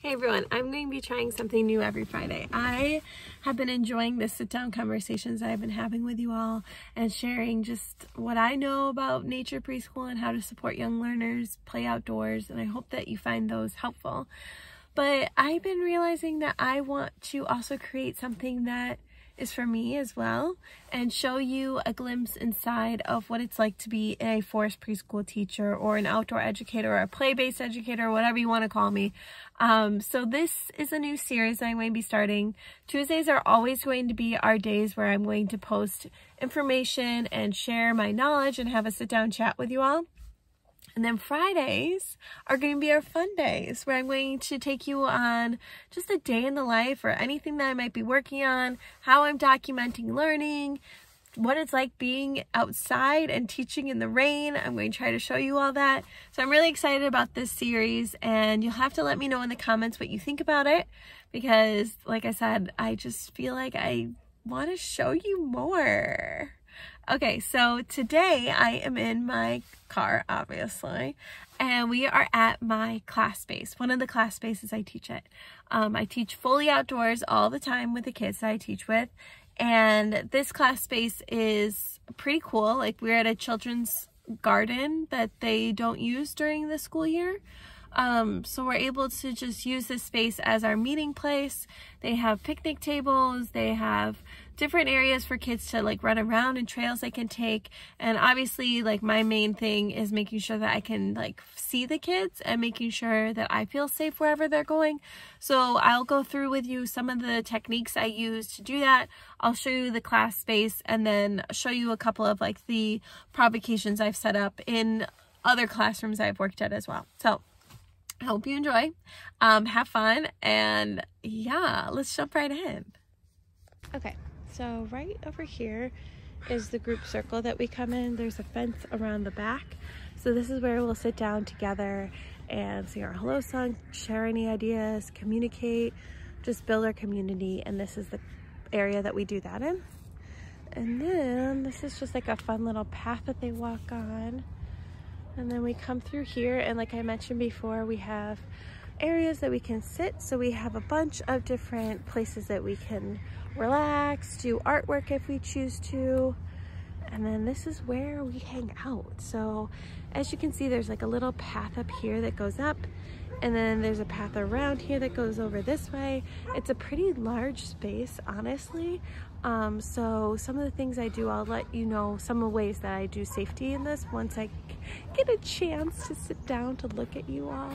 Hey everyone, I'm going to be trying something new every Friday. I have been enjoying the sit-down conversations I've been having with you all and sharing just what I know about nature preschool and how to support young learners play outdoors, and I hope that you find those helpful. But I've been realizing that I want to also create something that is for me as well and show you a glimpse inside of what it's like to be a forest preschool teacher or an outdoor educator or a play-based educator, whatever you want to call me. So this is a new series I'm going to be starting. Tuesdays are always going to be our days where I'm going to post information and share my knowledge and have a sit-down chat with you all. And then Fridays are going to be our fun days where I'm going to take you on just a day in the life or anything that I might be working on, how I'm documenting learning, what it's like being outside and teaching in the rain. I'm going to try to show you all that. So I'm really excited about this series, and you'll have to let me know in the comments what you think about it, because like I said, I just feel like I want to show you more. Okay, so today I am in my car, obviously, and we are at my class space, one of the class spaces I teach at. I teach fully outdoors all the time with the kids that I teach with, and this class space is pretty cool. Like, we're at a children's garden that they don't use during the school year. So we're able to just use this space as our meeting place. They have picnic tables, they have different areas for kids to like run around and trails they can take. And obviously, like, my main thing is making sure that I can like see the kids and making sure that I feel safe wherever they're going. So I'll go through with you some of the techniques I use to do that. I'll show you the class space and then show you a couple of like the provocations I've set up in other classrooms I've worked at as well. So I hope you enjoy, have fun, and yeah, let's jump right in. Okay, so right over here is the group circle that we come in. There's a fence around the back. So this is where we'll sit down together and sing our hello song, share any ideas, communicate, just build our community. And this is the area that we do that in. And then this is just like a fun little path that they walk on. And then we come through here, and like I mentioned before, we have areas that we can sit. So we have a bunch of different places that we can relax, do artwork if we choose to. And then this is where we hang out. So as you can see, there's like a little path up here that goes up, and then there's a path around here that goes over this way. It's a pretty large space, honestly. So some of the things I do, I'll let you know some of the ways that I do safety in this once I get a chance to sit down to look at you all.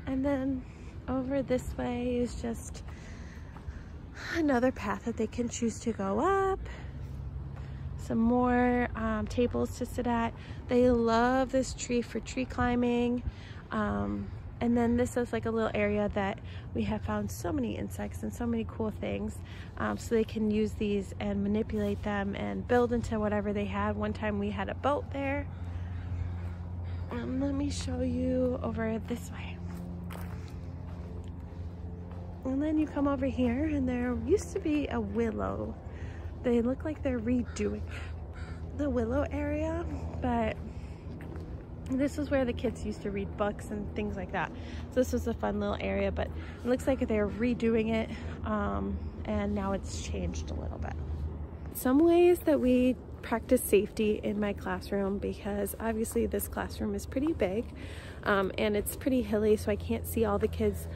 And then over this way is just another path that they can choose to go up. Some more tables to sit at. They love this tree for tree climbing. And then this is like a little area that we have found so many insects and so many cool things. So they can use these and manipulate them and build into whatever they had. One time we had a boat there. Let me show you over this way. And then you come over here, and there used to be a willow. They look like they're redoing the willow area, but this is where the kids used to read books and things like that. So this was a fun little area, but it looks like they're redoing it, and now it's changed a little bit. Some ways that we practice safety in my classroom, because obviously this classroom is pretty big, and it's pretty hilly, so I can't see all the kids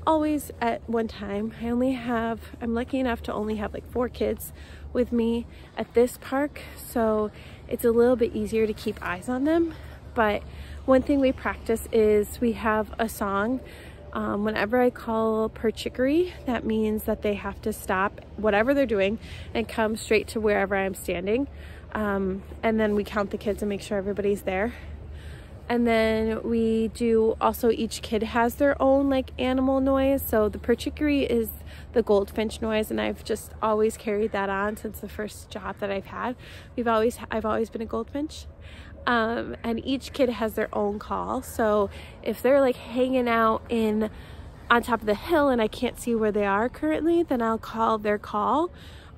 always at one time. I'm lucky enough to only have like 4 kids with me at this park, so it's a little bit easier to keep eyes on them. But one thing we practice is we have a song. Whenever I call per chicory, that means that they have to stop whatever they're doing and come straight to wherever I'm standing. And then we count the kids and make sure everybody's there. And then we do also, each kid has their own like animal noise. So the per chicory is the goldfinch noise, and I've just always carried that on since the first job that I've had. I've always been a goldfinch. And each kid has their own call. So if they're like hanging out on top of the hill and I can't see where they are currently, then I'll call their call,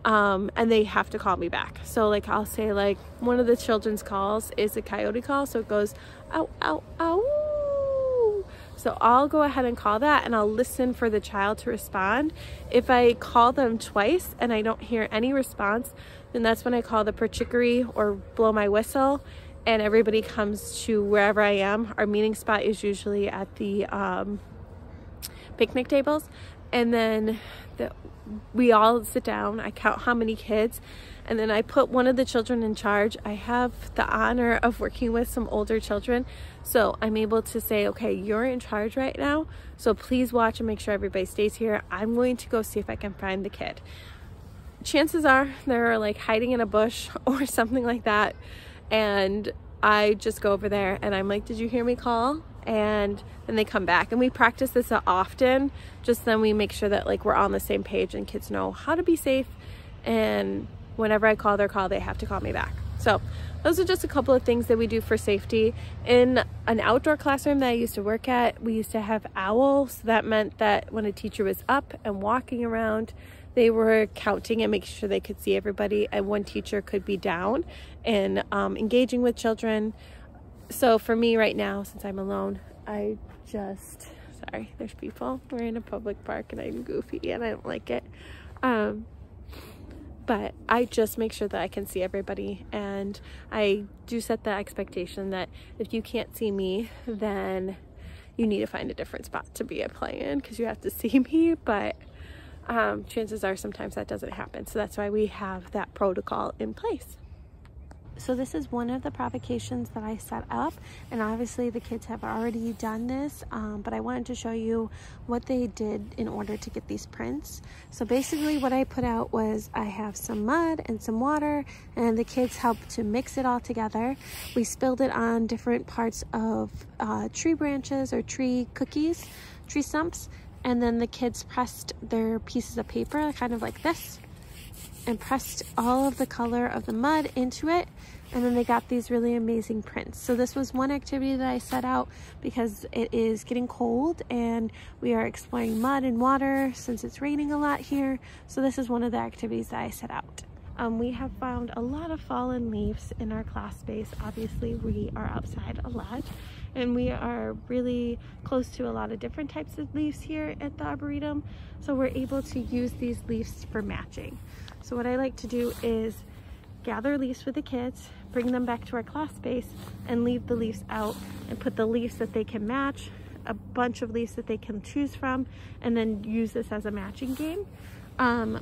and they have to call me back. So like I'll say, like, one of the children's calls is a coyote call, so it goes ow ow ow. So I'll go ahead and call that, and I'll listen for the child to respond. If I call them twice and I don't hear any response, then that's when I call the per-chicory or blow my whistle, and everybody comes to wherever I am. Our meeting spot is usually at the picnic tables, and then we all sit down. I count how many kids, and then I put one of the children in charge. I have the honor of working with some older children, so I'm able to say, okay, you're in charge right now, so please watch and make sure everybody stays here. I'm going to go see if I can find the kid. Chances are they're like hiding in a bush or something like that, and I just go over there and I'm like, did you hear me call? And then they come back, and we practice this often. Just then we make sure that like we're on the same page and kids know how to be safe, and whenever I call their call, they have to call me back. So those are just a couple of things that we do for safety. In an outdoor classroom that I used to work at, we used to have owls. So that meant that when a teacher was up and walking around, they were counting and making sure they could see everybody, and one teacher could be down and engaging with children. So for me right now, since I'm alone, sorry, there's people. We're in a public park and I'm goofy and I don't like it. But I just make sure that I can see everybody, and I do set the expectation that if you can't see me, then you need to find a different spot to be a play in, because you have to see me. But chances are sometimes that doesn't happen. So that's why we have that protocol in place. So this is one of the provocations that I set up, and obviously the kids have already done this, but I wanted to show you what they did in order to get these prints. So basically what I put out was I have some mud and some water, and the kids helped to mix it all together. We spilled it on different parts of tree branches or tree stumps, and then the kids pressed their pieces of paper kind of like this, and pressed all of the color of the mud into it, and then they got these really amazing prints. So this was one activity that I set out because it is getting cold and we are exploring mud and water since it's raining a lot here. So this is one of the activities that I set out. We have found a lot of fallen leaves in our class space. Obviously we are outside a lot, and we are really close to a lot of different types of leaves here at the Arboretum. So we're able to use these leaves for matching. So what I like to do is gather leaves with the kids, bring them back to our class space, and leave the leaves out and put the leaves that they can match, a bunch of leaves that they can choose from, and then use this as a matching game.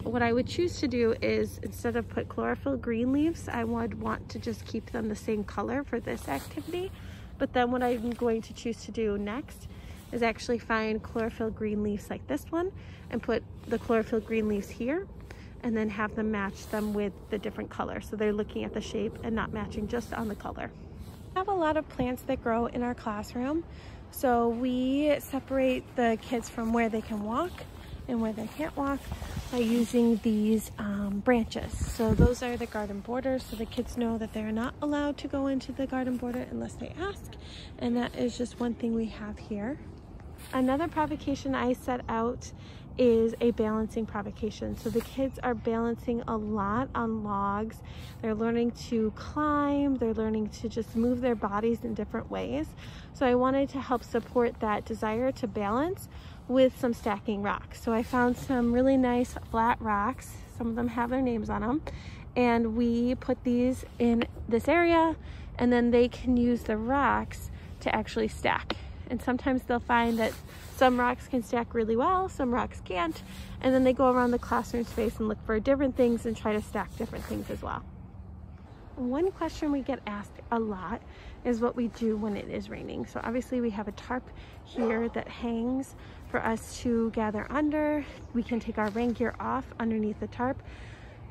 What I would choose to do is, instead of put chlorophyll green leaves, I would want to just keep them the same color for this activity. But then what I'm going to choose to do next is actually find chlorophyll green leaves like this one and put the chlorophyll green leaves here, and then have them match them with the different colors. So they're looking at the shape and not matching just on the color. We have a lot of plants that grow in our classroom. So we separate the kids from where they can walk and where they can't walk by using these branches. So those are the garden borders, so the kids know that they're not allowed to go into the garden border unless they ask. And that is just one thing we have here. Another provocation I set out is a balancing provocation. So the kids are balancing a lot on logs. They're learning to climb, they're learning to just move their bodies in different ways. So I wanted to help support that desire to balance with some stacking rocks. So I found some really nice flat rocks. Some of them have their names on them, and we put these in this area, and then they can use the rocks to actually stack. And sometimes they'll find that some rocks can stack really well, some rocks can't, and then they go around the classroom space and look for different things and try to stack different things as well. One question we get asked a lot is what we do when it is raining. So obviously we have a tarp here that hangs for us to gather under. We can take our rain gear off underneath the tarp,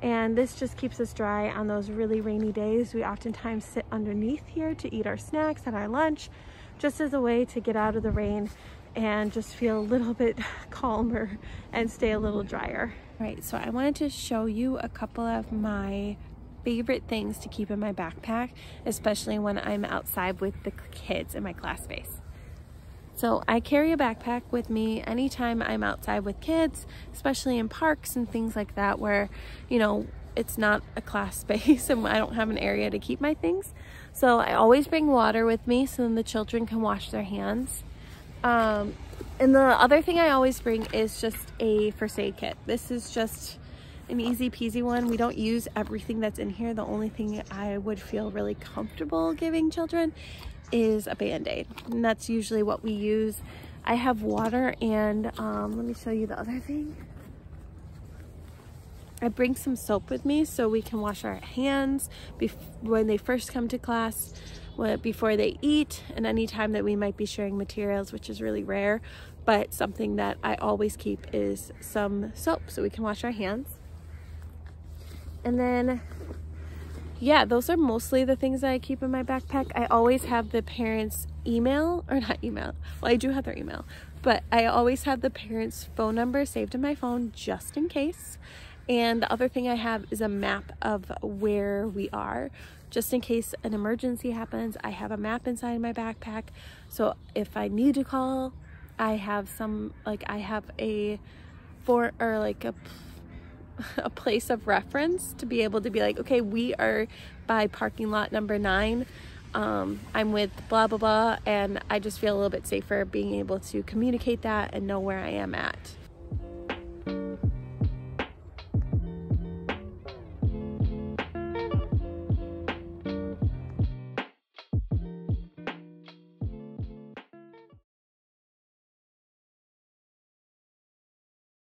and this just keeps us dry on those really rainy days. We oftentimes sit underneath here to eat our snacks and our lunch, just as a way to get out of the rain and just feel a little bit calmer and stay a little drier. All right, so I wanted to show you a couple of my favorite things to keep in my backpack, especially when I'm outside with the kids in my class space. So I carry a backpack with me anytime I'm outside with kids, especially in parks and things like that where, you know, it's not a class space and I don't have an area to keep my things. So I always bring water with me so then the children can wash their hands. And the other thing I always bring is just a first aid kit. This is just an easy peasy one. We don't use everything that's in here. The only thing I would feel really comfortable giving children is a Band-Aid, and that's usually what we use. I have water, and let me show you the other thing. I bring some soap with me so we can wash our hands when they first come to class, before they eat, and anytime that we might be sharing materials, which is really rare. But something that I always keep is some soap so we can wash our hands. And then, yeah, those are mostly the things that I keep in my backpack. I always have the parents' email, or not email, well, I do have their email, but I always have the parents' phone number saved in my phone just in case. And the other thing I have is a map of where we are. Just in case an emergency happens, I have a map inside my backpack. So if I need to call, I have a place of reference to be able to be like, okay, we are by parking lot number 9. I'm with blah, blah, blah. And I just feel a little bit safer being able to communicate that and know where I am at.